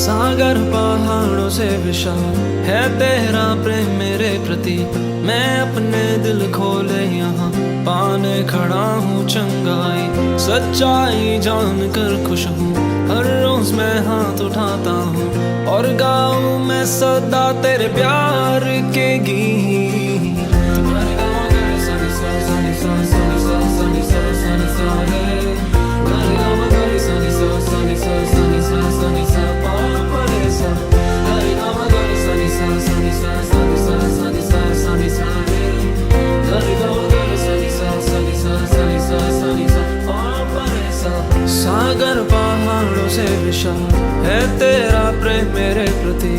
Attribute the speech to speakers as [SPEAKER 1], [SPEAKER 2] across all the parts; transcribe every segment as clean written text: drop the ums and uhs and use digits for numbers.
[SPEAKER 1] सागर पहाड़ों से विशाल है तेरा प्रेम मेरे प्रति। मैं अपने दिल खोले यहाँ पाने खड़ा हूँ चंगाई। सच्चाई जान कर खुश हूँ, हर रोज मैं हाथ उठाता हूँ और गाऊँ मैं सदा तेरे प्यार के गीत। सागर पहाड़ों से विशाल है तेरा प्रेम मेरे प्रति।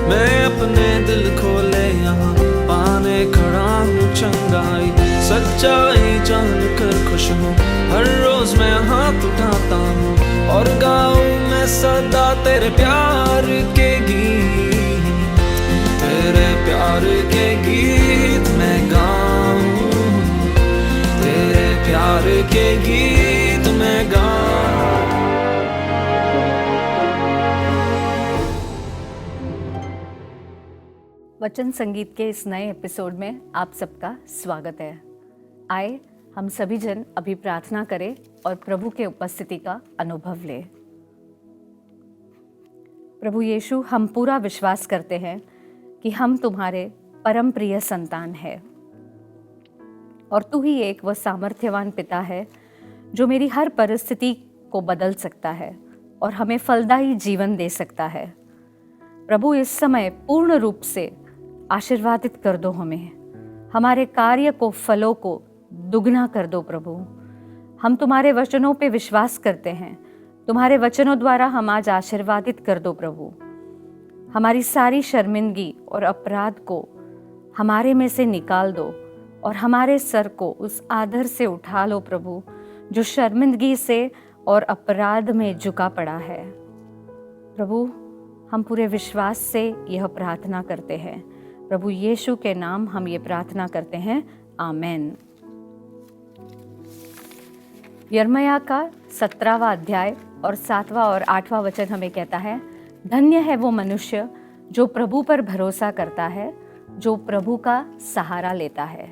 [SPEAKER 1] मैं अपने दिल खोले यहाँ पाने खड़ा हूँ चंगाई। सच्चाई जान कर खुश हूँ, हर रोज मैं हाथ उठाता हूँ और गाऊँ मैं सदा तेरे प्यार के गीत। तेरे प्यार के गीत मैं गाऊँ, तेरे प्यार के गीत मैं गाऊँ।
[SPEAKER 2] वचन संगीत के इस नए एपिसोड में आप सबका स्वागत है। आए हम सभी जन अभी प्रार्थना करें और प्रभु के उपस्थिति का अनुभव लें। प्रभु यीशु, हम पूरा विश्वास करते हैं कि हम तुम्हारे परम प्रिय संतान हैं और तू ही एक वह सामर्थ्यवान पिता है जो मेरी हर परिस्थिति को बदल सकता है और हमें फलदायी जीवन दे सकता है। प्रभु, इस समय पूर्ण रूप से आशीर्वादित कर दो हमें, हमारे कार्य को, फलों को दुगना कर दो प्रभु। हम तुम्हारे वचनों पे विश्वास करते हैं, तुम्हारे वचनों द्वारा हम आज आशीर्वादित कर दो प्रभु। हमारी सारी शर्मिंदगी और अपराध को हमारे में से निकाल दो और हमारे सर को उस आदर से उठा लो प्रभु जो शर्मिंदगी से और अपराध में झुका पड़ा है। प्रभु, हम पूरे विश्वास से यह प्रार्थना करते हैं। प्रभु यीशु के नाम हम ये प्रार्थना करते हैं, आमेन। यिर्मयाह का 17वां अध्याय और 7वां और 8वां वचन हमें कहता है, धन्य है वो मनुष्य जो प्रभु पर भरोसा करता है, जो प्रभु का सहारा लेता है।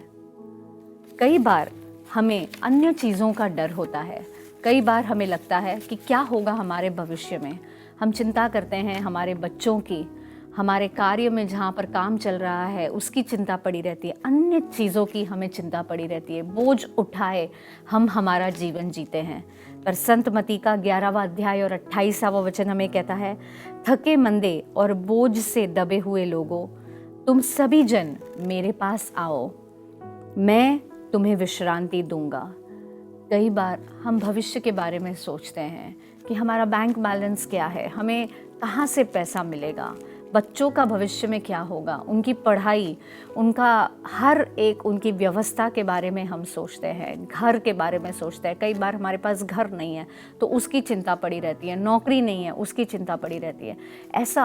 [SPEAKER 2] कई बार हमें अन्य चीज़ों का डर होता है, कई बार हमें लगता है कि क्या होगा हमारे भविष्य में। हम चिंता करते हैं हमारे बच्चों की, हमारे कार्य में जहाँ पर काम चल रहा है उसकी चिंता पड़ी रहती है, अन्य चीज़ों की हमें चिंता पड़ी रहती है। बोझ उठाए हम हमारा जीवन जीते हैं। पर संत मती का 11वां अध्याय और 28वां वचन हमें कहता है, थके मंदे और बोझ से दबे हुए लोगों, तुम सभी जन मेरे पास आओ, मैं तुम्हें विश्रांति दूंगा। कई बार हम भविष्य के बारे में सोचते हैं कि हमारा बैंक बैलेंस क्या है, हमें कहाँ से पैसा मिलेगा, बच्चों का भविष्य में क्या होगा, उनकी पढ़ाई, उनका हर एक उनकी व्यवस्था के बारे में हम सोचते हैं, घर के बारे में सोचते हैं। कई बार हमारे पास घर नहीं है तो उसकी चिंता पड़ी रहती है, नौकरी नहीं है उसकी चिंता पड़ी रहती है। ऐसा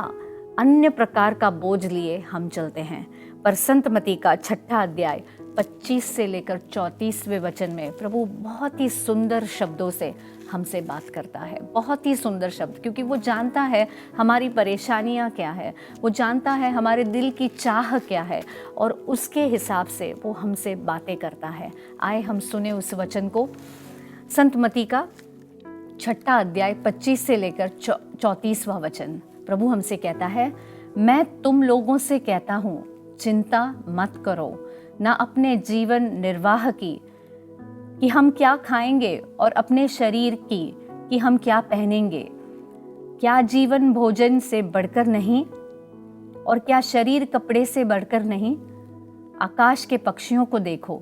[SPEAKER 2] अन्य प्रकार का बोझ लिए हम चलते हैं। पर संत मती का 6वां अध्याय 25 से लेकर 34वें वचन में प्रभु बहुत ही सुंदर शब्दों से हमसे बात करता है, बहुत ही सुंदर शब्द, क्योंकि वो जानता है हमारी परेशानियां क्या है, वो जानता है हमारे दिल की चाह क्या है और उसके हिसाब से वो हमसे बातें करता है। आए हम सुने उस वचन को। संत मती का 6वां अध्याय 25 से लेकर 34वां वचन। प्रभु हमसे कहता है, मैं तुम लोगों से कहता हूँ, चिंता मत करो, ना अपने जीवन निर्वाह की कि हम क्या खाएंगे और अपने शरीर की कि हम क्या पहनेंगे। क्या जीवन भोजन से बढ़कर नहीं और क्या शरीर कपड़े से बढ़कर नहीं। आकाश के पक्षियों को देखो,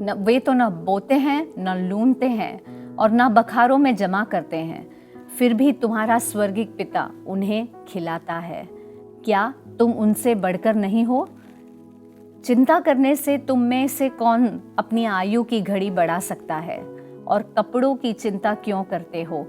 [SPEAKER 2] वे तो न बोते हैं, न लूनते हैं और न बखारों में जमा करते हैं, फिर भी तुम्हारा स्वर्गिक पिता उन्हें खिलाता है। क्या तुम उनसे बढ़कर नहीं हो। चिंता करने से तुम में से कौन अपनी आयु की घड़ी बढ़ा सकता है। और कपड़ों की चिंता क्यों करते हो।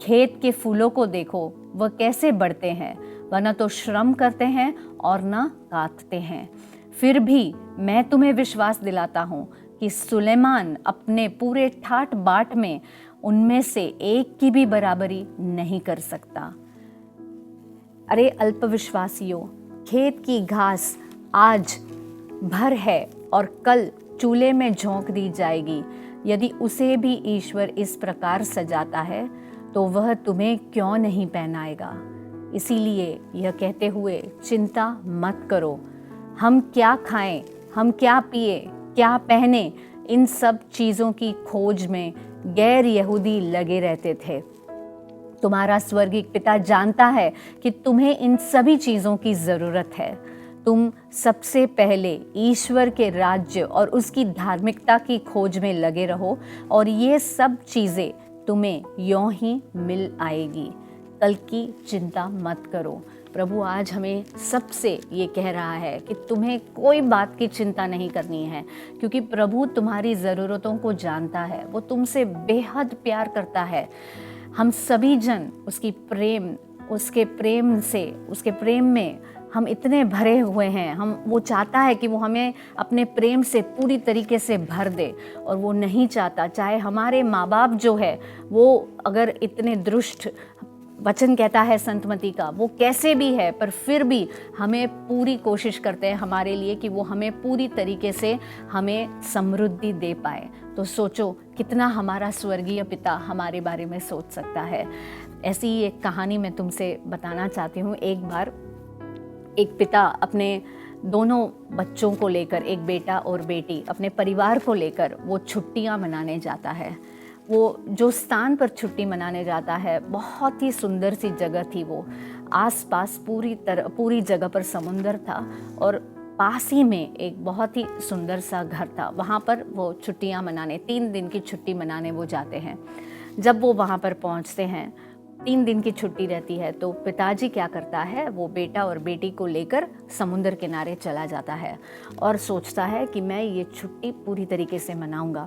[SPEAKER 2] खेत के फूलों को देखो, वह कैसे बढ़ते हैं, वह न तो श्रम करते हैं और न काटते हैं। फिर भी मैं तुम्हें विश्वास दिलाता हूँ कि सुलेमान अपने पूरे ठाट बाट में उनमें से एक की भी बराबरी नहीं कर सकता। अरे अल्पविश्वासियों, खेत की घास आज भर है और कल चूल्हे में झोंक दी जाएगी। यदि उसे भी ईश्वर इस प्रकार सजाता है तो वह तुम्हें क्यों नहीं पहनाएगा। इसीलिए यह कहते हुए चिंता मत करो, हम क्या खाएं, हम क्या पिए, क्या पहने, इन सब चीज़ों की खोज में गैर यहूदी लगे रहते थे। तुम्हारा स्वर्गीय पिता जानता है कि तुम्हें इन सभी चीज़ों की ज़रूरत है। तुम सबसे पहले ईश्वर के राज्य और उसकी धार्मिकता की खोज में लगे रहो और ये सब चीज़ें तुम्हें यों ही मिल आएगी। कल की चिंता मत करो। प्रभु आज हमें सबसे ये कह रहा है कि तुम्हें कोई बात की चिंता नहीं करनी है, क्योंकि प्रभु तुम्हारी ज़रूरतों को जानता है। वो तुमसे बेहद प्यार करता है। हम सभी जन उसके प्रेम में हम इतने भरे हुए हैं। वो चाहता है कि वो हमें अपने प्रेम से पूरी तरीके से भर दे, और वो नहीं चाहता, चाहे हमारे माँ बाप जो है वो अगर इतने दुष्ट, वचन कहता है संतमती का, वो कैसे भी है, पर फिर भी हमें पूरी कोशिश करते हैं हमारे लिए कि वो हमें पूरी तरीके से हमें समृद्धि दे पाए। तो सोचो कितना हमारा स्वर्गीय पिता हमारे बारे में सोच सकता है। ऐसी ही एक कहानी मैं तुमसे बताना चाहती हूँ। एक बार एक पिता अपने दोनों बच्चों को लेकर, एक बेटा और बेटी, अपने परिवार को लेकर वो छुट्टियाँ मनाने जाता है। वो जो स्थान पर छुट्टी मनाने जाता है बहुत ही सुंदर सी जगह थी। वो आसपास पूरी जगह पर समुंदर था और पास ही में एक बहुत ही सुंदर सा घर था। वहाँ पर वो छुट्टियाँ मनाने, 3 दिन की छुट्टी मनाने वो जाते हैं। जब वो वहाँ पर पहुँचते हैं, 3 दिन की छुट्टी रहती है, तो पिताजी क्या करता है, वो बेटा और बेटी को लेकर समुंदर किनारे चला जाता है और सोचता है कि मैं ये छुट्टी पूरी तरीके से मनाऊंगा।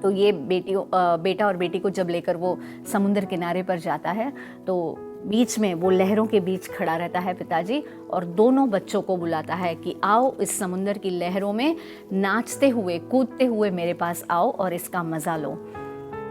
[SPEAKER 2] तो ये बेटा और बेटी को जब लेकर वो समुंदर किनारे पर जाता है तो बीच में वो लहरों के बीच खड़ा रहता है पिताजी, और दोनों बच्चों को बुलाता है कि आओ इस समुंदर की लहरों में नाचते हुए कूदते हुए मेरे पास आओ और इसका मज़ा लो।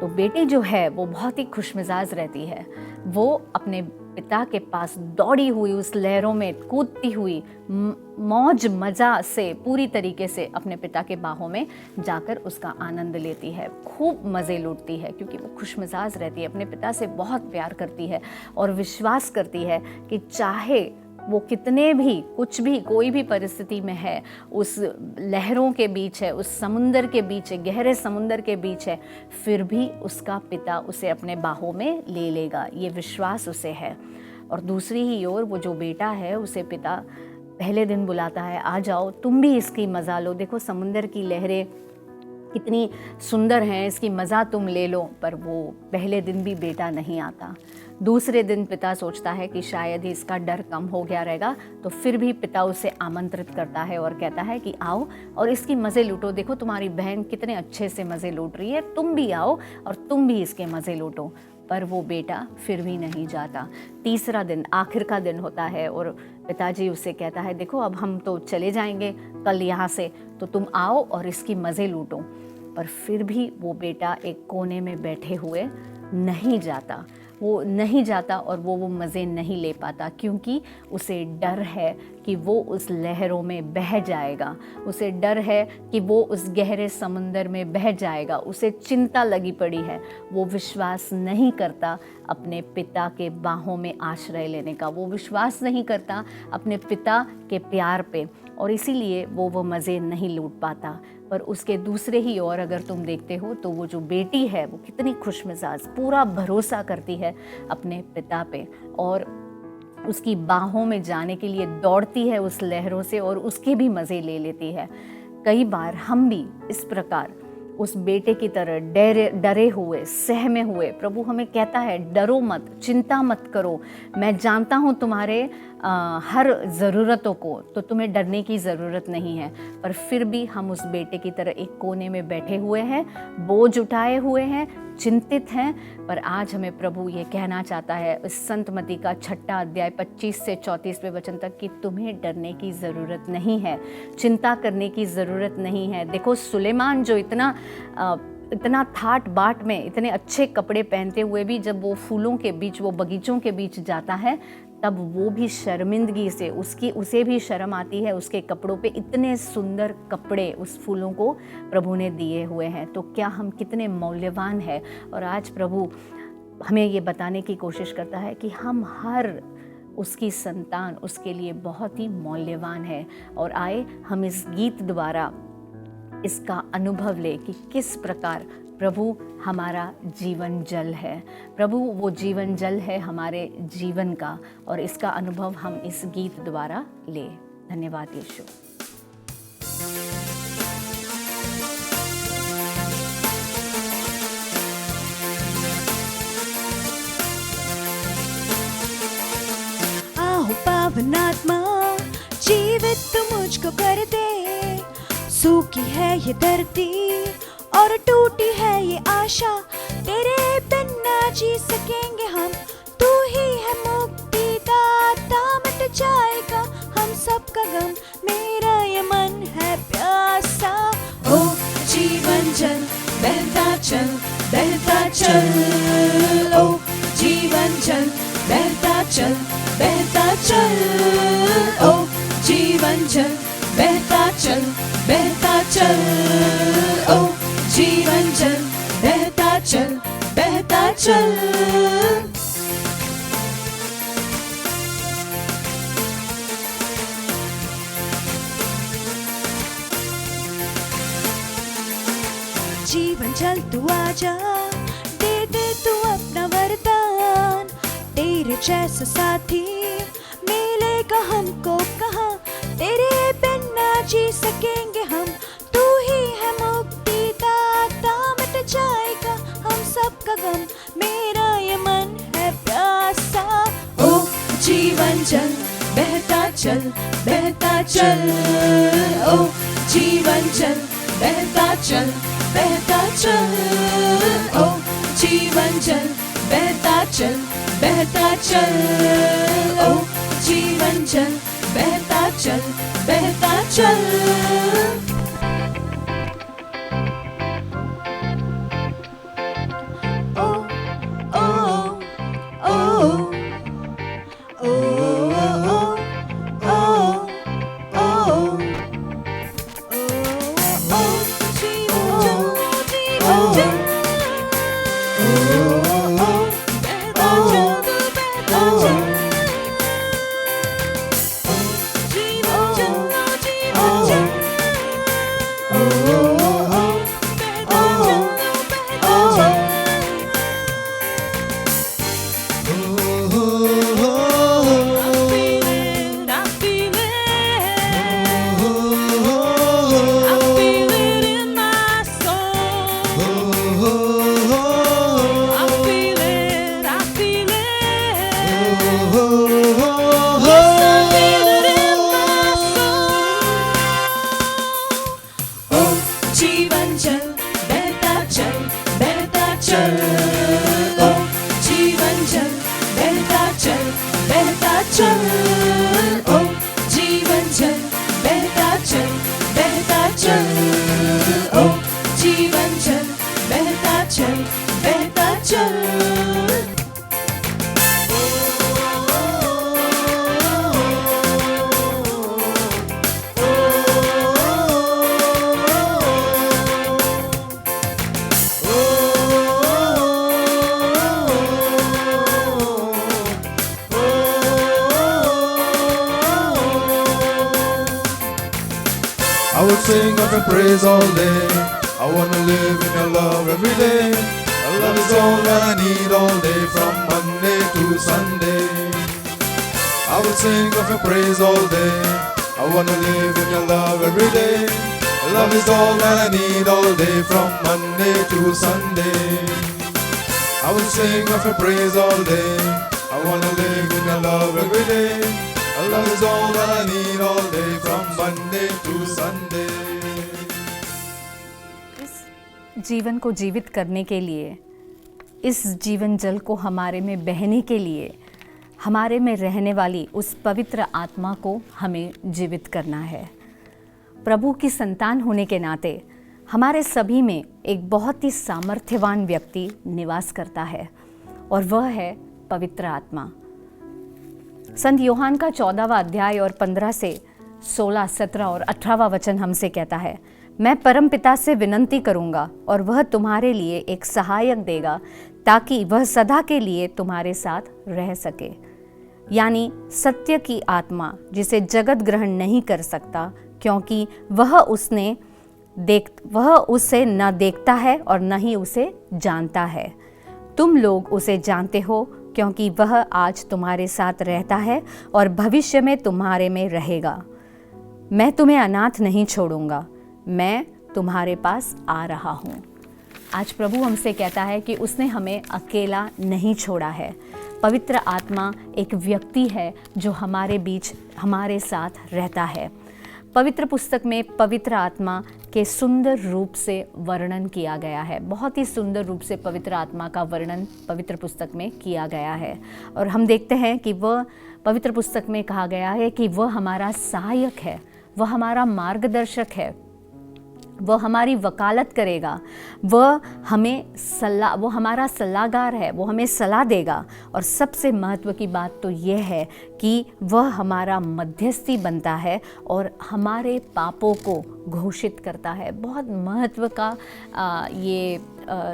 [SPEAKER 2] तो बेटी जो है वो बहुत ही खुशमिजाज रहती है। वो अपने पिता के पास दौड़ी हुई उस लहरों में कूदती हुई मौज मज़ा से पूरी तरीके से अपने पिता के बाहों में जाकर उसका आनंद लेती है, खूब मज़े लूटती है, क्योंकि वो खुशमिजाज रहती है, अपने पिता से बहुत प्यार करती है और विश्वास करती है कि चाहे वो कितने भी कुछ भी कोई भी परिस्थिति में है, उस लहरों के बीच है, उस समुंदर के बीच है, गहरे समुंदर के बीच है, फिर भी उसका पिता उसे अपने बाहों में ले लेगा, ये विश्वास उसे है। और दूसरी ही ओर वो जो बेटा है उसे पिता पहले दिन बुलाता है, आ जाओ तुम भी इसकी मज़ा लो, देखो समुंदर की लहरें कितनी सुंदर हैं, इसकी मज़ा तुम ले लो। पर वो पहले दिन भी बेटा नहीं आता। दूसरे दिन पिता सोचता है कि शायद ही इसका डर कम हो गया रहेगा, तो फिर भी पिता उसे आमंत्रित करता है और कहता है कि आओ और इसकी मज़े लूटो, देखो तुम्हारी बहन कितने अच्छे से मज़े लूट रही है, तुम भी आओ और तुम भी इसके मज़े लूटो। पर वो बेटा फिर भी नहीं जाता। तीसरा दिन आखिर का दिन होता है और पिताजी उससे कहता है, देखो अब हम तो चले जाएंगे कल यहाँ से, तो तुम आओ और इसकी मज़े लूटो। पर फिर भी वो बेटा एक कोने में बैठे हुए नहीं जाता, वो नहीं जाता और वो मज़े नहीं ले पाता, क्योंकि उसे डर है कि वो उस लहरों में बह जाएगा, उसे डर है कि वो उस गहरे समुंदर में बह जाएगा, उसे चिंता लगी पड़ी है। वो विश्वास नहीं करता अपने पिता के बाहों में आश्रय लेने का, वो विश्वास नहीं करता अपने पिता के प्यार पे, और इसीलिए वो मज़े नहीं लूट पाता। पर उसके दूसरे ही ओर अगर तुम देखते हो तो वो जो बेटी है वो कितनी खुशमिजाज, पूरा भरोसा करती है अपने पिता पे और उसकी बाहों में जाने के लिए दौड़ती है उस लहरों से और उसके भी मज़े ले लेती है। कई बार हम भी इस प्रकार उस बेटे की तरह डरे हुए, सहमे हुए, प्रभु हमें कहता है डरो मत, चिंता मत करो, मैं जानता हूँ तुम्हारे हर ज़रूरतों को, तो तुम्हें डरने की ज़रूरत नहीं है। पर फिर भी हम उस बेटे की तरह एक कोने में बैठे हुए हैं, बोझ उठाए हुए हैं, चिंतित हैं। पर आज हमें प्रभु ये कहना चाहता है इस संतमती का 6 अध्याय 25 से 34वें वचन तक कि तुम्हें डरने की ज़रूरत नहीं है, चिंता करने की ज़रूरत नहीं है। देखो सुलेमान जो इतना इतना ठाट बाट में इतने अच्छे कपड़े पहनते हुए भी जब वो फूलों के बीच, वो बगीचों के बीच जाता है, तब वो भी शर्मिंदगी से उसे भी शर्म आती है। उसके कपड़ों पे इतने सुंदर कपड़े उस फूलों को प्रभु ने दिए हुए हैं। तो क्या हम कितने मौल्यवान हैं। और आज प्रभु हमें ये बताने की कोशिश करता है कि हम हर उसकी संतान उसके लिए बहुत ही मौल्यवान है। और आए हम इस गीत द्वारा इसका अनुभव ले कि किस प्रकार प्रभु हमारा जीवन जल है। प्रभु वो जीवन जल है हमारे जीवन का, और इसका अनुभव हम इस गीत द्वारा ले। धन्यवाद यीशु।
[SPEAKER 3] आओ पावनात्मा जीवित तू मुझको कर दे। सूखी है ये धरती और टूटी है ये आशा, तेरे बिना जी सकेंगे हम। तू ही है मुक्ति दाता, मिट जाएगा हम सबका गम। मेरा ये मन है प्यासा, ओ जीवन जल बहता चल, बहता चल। ओ जीवन जल बहता चल, बहता चल। ओ जीवन जल बहता चल, बहता चल। ओ जीवन जल बहता चल, बहता चल। जीवन जल तू आजा, दे दे तू अपना वरदान। तेरे जैसा साथी मिलेगा हमको कहाँ, तेरे बिना जी सकेंगे हम। तू ही है मुक्ति दाता, मिट जाएगा हम सबका गम। मेरा ये मन है प्यासा, ओ जीवन जल बहता चल, बहता चल। ओ जीवन जल बहता चल, बहता चल। ओ जीवन जल बहता चल, बहता चल। ओ जीवन जल बहता चल, बहता चल। ओ ओ ओ ओ ओ ओ ओ जीवन जल, बहता चल, बहता चल। जीवन जल बहता चल, बहता चल। ओ जीवन जल बहता चल, बहता चल। ओ जीवन जल बहता चल, बहता चल। ओ जीवन जल बहता चल, बहता चल।
[SPEAKER 4] I will sing of your praise all day. I want to live in your love every day. Your love is all that I need all day, from Monday to Sunday. I will sing of your praise all day. I want to live in your love every day. Your love is all that I need all day, from Monday to Sunday. I will sing of your praise all day. I want to live in your love every day. Your love is all that I need all day, from Monday to Sunday.
[SPEAKER 2] इस जीवन को जीवित करने के लिए, इस जीवन जल को हमारे में बहने के लिए, हमारे में रहने वाली उस पवित्र आत्मा को हमें जीवित करना है। प्रभु की संतान होने के नाते हमारे सभी में एक बहुत ही सामर्थ्यवान व्यक्ति निवास करता है और वह है पवित्र आत्मा। संत योहान का 14वां अध्याय और 15 से 16, 17 और 18वां वचन हमसे कहता है, मैं परमपिता से विनती करूंगा और वह तुम्हारे लिए एक सहायक देगा ताकि वह सदा के लिए तुम्हारे साथ रह सके, यानी सत्य की आत्मा जिसे जगत ग्रहण नहीं कर सकता, क्योंकि वह उसे न देखता है और न ही उसे जानता है। तुम लोग उसे जानते हो क्योंकि वह आज तुम्हारे साथ रहता है और भविष्य में तुम्हारे में रहेगा। मैं तुम्हें अनाथ नहीं छोड़ूंगा, मैं तुम्हारे पास आ रहा हूँ। आज प्रभु हमसे कहता है कि उसने हमें अकेला नहीं छोड़ा है। पवित्र आत्मा एक व्यक्ति है जो हमारे बीच हमारे साथ रहता है। पवित्र पुस्तक में पवित्र आत्मा के सुंदर रूप से वर्णन किया गया है। बहुत ही सुंदर रूप से पवित्र आत्मा का वर्णन पवित्र पुस्तक में किया गया है और हम देखते हैं कि वह पवित्र पुस्तक में कहा गया है कि वह हमारा सहायक है, वह हमारा मार्गदर्शक है, वह हमारी वकालत करेगा, वह हमारा सलाहकार है, वो हमें सलाह देगा। और सबसे महत्व की बात तो यह है कि वह हमारा मध्यस्थी बनता है और हमारे पापों को घोषित करता है। बहुत महत्व का ये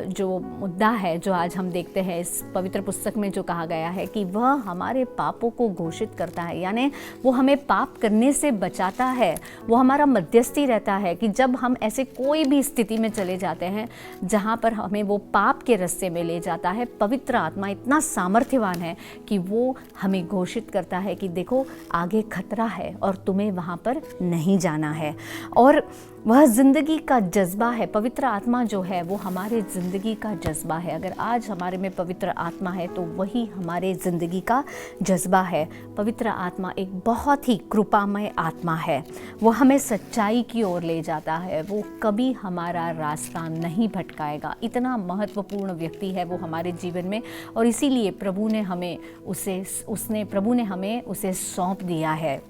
[SPEAKER 2] जो मुद्दा है जो आज हम देखते हैं इस पवित्र पुस्तक में, जो कहा गया है कि वह हमारे पापों को घोषित करता है, यानी वो हमें पाप करने से बचाता है। वो हमारा मध्यस्थी रहता है कि जब हम ऐसे कोई भी स्थिति में चले जाते हैं जहाँ पर हमें वो पाप के रास्ते में ले जाता है, पवित्र आत्मा इतना सामर्थ्यवान है कि वो हमें घोषित करता है कि देखो आगे खतरा है और तुम्हें वहाँ पर नहीं जाना है। और वह ज़िंदगी का जज्बा है। पवित्र आत्मा जो है वो हमारे ज़िंदगी का जज्बा है। अगर आज हमारे में पवित्र आत्मा है तो वही हमारे ज़िंदगी का जज्बा है। पवित्र आत्मा एक बहुत ही कृपामय आत्मा है। वो हमें सच्चाई की ओर ले जाता है, वो कभी हमारा रास्ता नहीं भटकाएगा। इतना महत्वपूर्ण व्यक्ति है वो हमारे जीवन में और इसीलिए प्रभु ने हमें उसे सौंप दिया है।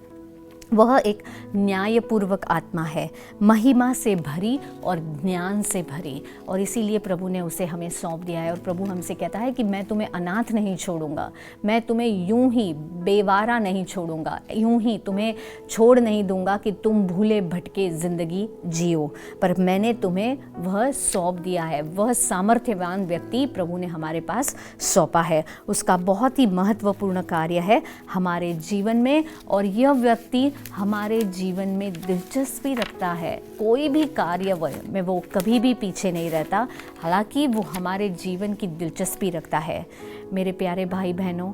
[SPEAKER 2] वह एक न्यायपूर्वक आत्मा है, महिमा से भरी और ज्ञान से भरी, और इसीलिए प्रभु ने उसे हमें सौंप दिया है। और प्रभु हमसे कहता है कि मैं तुम्हें अनाथ नहीं छोड़ूंगा, मैं तुम्हें यूं ही बेवारा नहीं छोड़ूंगा, यूं ही तुम्हें छोड़ नहीं दूंगा कि तुम भूले भटके ज़िंदगी जियो, पर मैंने तुम्हें वह सौंप दिया है। वह सामर्थ्यवान व्यक्ति प्रभु ने हमारे पास सौंपा है। उसका बहुत ही महत्वपूर्ण कार्य है हमारे जीवन में, और यह व्यक्ति हमारे जीवन में दिलचस्पी रखता है। कोई भी कार्य में वो कभी भी पीछे नहीं रहता, हालांकि वो हमारे जीवन की दिलचस्पी रखता है। मेरे प्यारे भाई बहनों,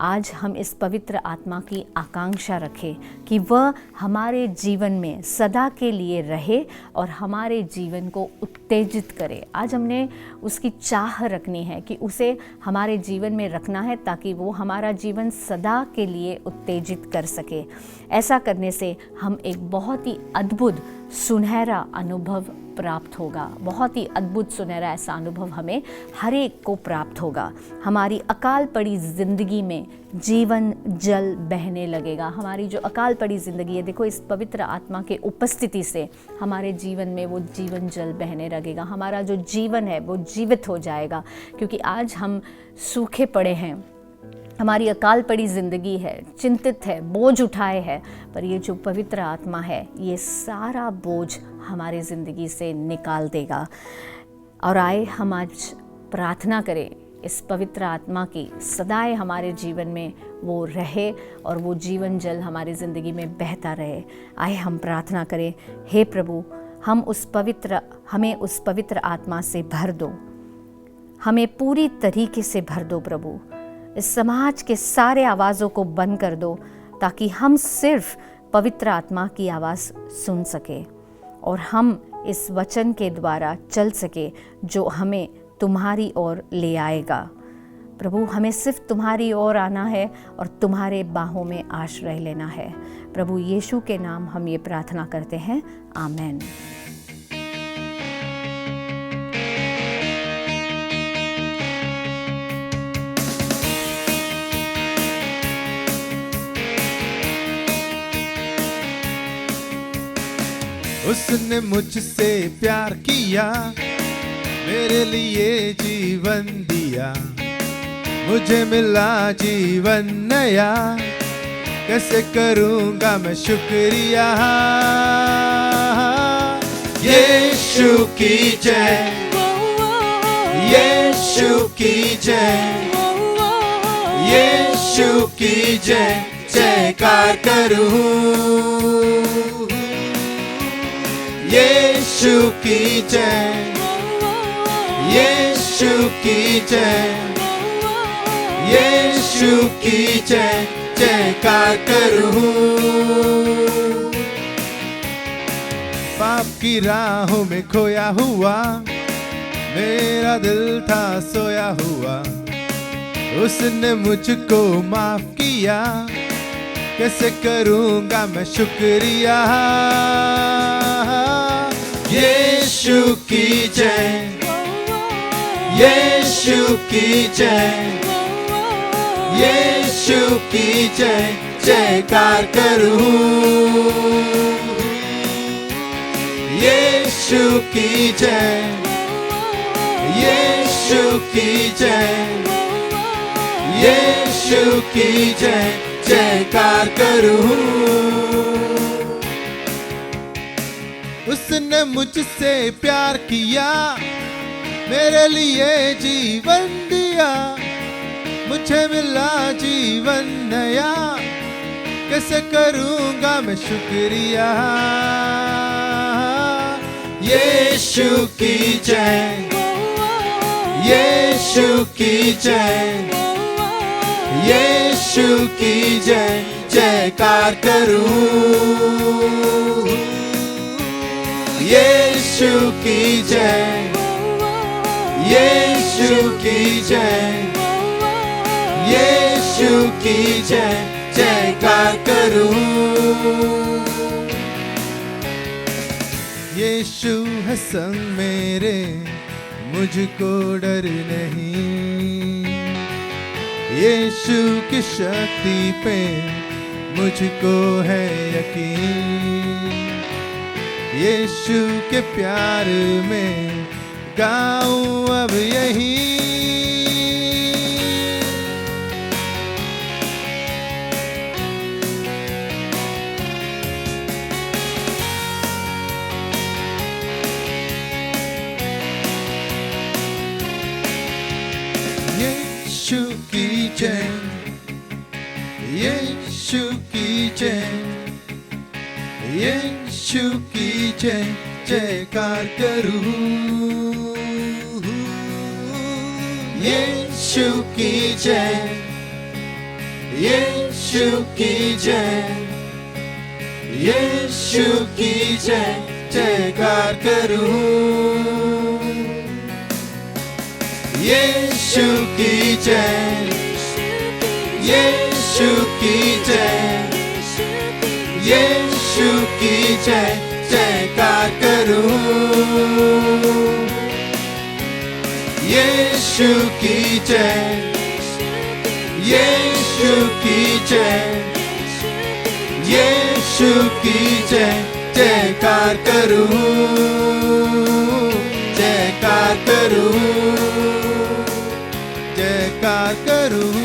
[SPEAKER 2] आज हम इस पवित्र आत्मा की आकांक्षा रखें कि वह हमारे जीवन में सदा के लिए रहे और हमारे जीवन को उत्तेजित करे। आज हमने उसकी चाह रखनी है कि उसे हमारे जीवन में रखना है ताकि वो हमारा जीवन सदा के लिए उत्तेजित कर सके। ऐसा करने से हम एक बहुत ही अद्भुत सुनहरा अनुभव प्राप्त होगा। बहुत ही अद्भुत सुनहरा ऐसा अनुभव हमें हर एक को प्राप्त होगा। हमारी अकाल पड़ी ज़िंदगी में जीवन जल बहने लगेगा। हमारी जो अकाल पड़ी ज़िंदगी है, देखो इस पवित्र आत्मा के उपस्थिति से हमारे जीवन में वो जीवन जल बहने लगेगा। हमारा जो जीवन है वो जीवित हो जाएगा, क्योंकि आज हम सूखे पड़े हैं, हमारी अकाल पड़ी ज़िंदगी है, चिंतित है, बोझ उठाए है, पर ये जो पवित्र आत्मा है ये सारा बोझ हमारी ज़िंदगी से निकाल देगा। और आए हम आज प्रार्थना करें इस पवित्र आत्मा की सदाए हमारे जीवन में वो रहे और वो जीवन जल हमारी ज़िंदगी में बहता रहे। आए हम प्रार्थना करें, हे प्रभु हमें उस पवित्र आत्मा से भर दो, हमें पूरी तरीके से भर दो प्रभु। इस समाज के सारे आवाज़ों को बंद कर दो ताकि हम सिर्फ पवित्र आत्मा की आवाज़ सुन सके और हम इस वचन के द्वारा चल सके जो हमें तुम्हारी ओर ले आएगा। प्रभु हमें सिर्फ तुम्हारी ओर आना है और तुम्हारे बाहों में आश्रय लेना है। प्रभु यीशु के नाम हम ये प्रार्थना करते हैं, आमेन।
[SPEAKER 4] उसने मुझसे प्यार किया, मेरे लिए जीवन दिया, मुझे मिला जीवन नया, कैसे करूंगा मैं शुक्रिया। यीशु की जय, यीशु की जय, यीशु की जय, जयकार करूं। यीशु की जय, यीशु की जय, यीशु की जय, जयकार करूं। पाप की राहों में खोया हुआ, मेरा दिल था सोया हुआ, उसने मुझको माफ किया, कैसे करूंगा मैं शुक्रिया। यीशु की जय, यीशु की जय, यीशु की जय, जयकार करूं। यीशु की जय, यीशु की जय, यीशु की जय, जयकार करूं। उसने मुझसे प्यार किया, मेरे लिए जीवन दिया, मुझे मिला जीवन नया, कैसे करूंगा मैं शुक्रिया। यीशु की जय, यीशु की जय, यीशु की जय, जयकार करूं। यीशु की जय, यीशु की जय, यीशु की जय, जयकार करूं। यीशु है संग मेरे, मुझको डर नहीं, यीशु की शक्ति पे मुझको है यकीन, यीशु के प्यार में गाऊं अब यही। यीशु की जय, यीशु की जय, यीशु की जय, जयकार करूं। यीशु की जय, यीशु की जय, यीशु की जय, जयकार करूं। यीशु की जय, यीशु की जय, यीशु की जय, जयकार करूं। यीशु की जय, यीशु की जय, यीशु की जय, जयकार करूं, जयकार करूं, जयकार करूं।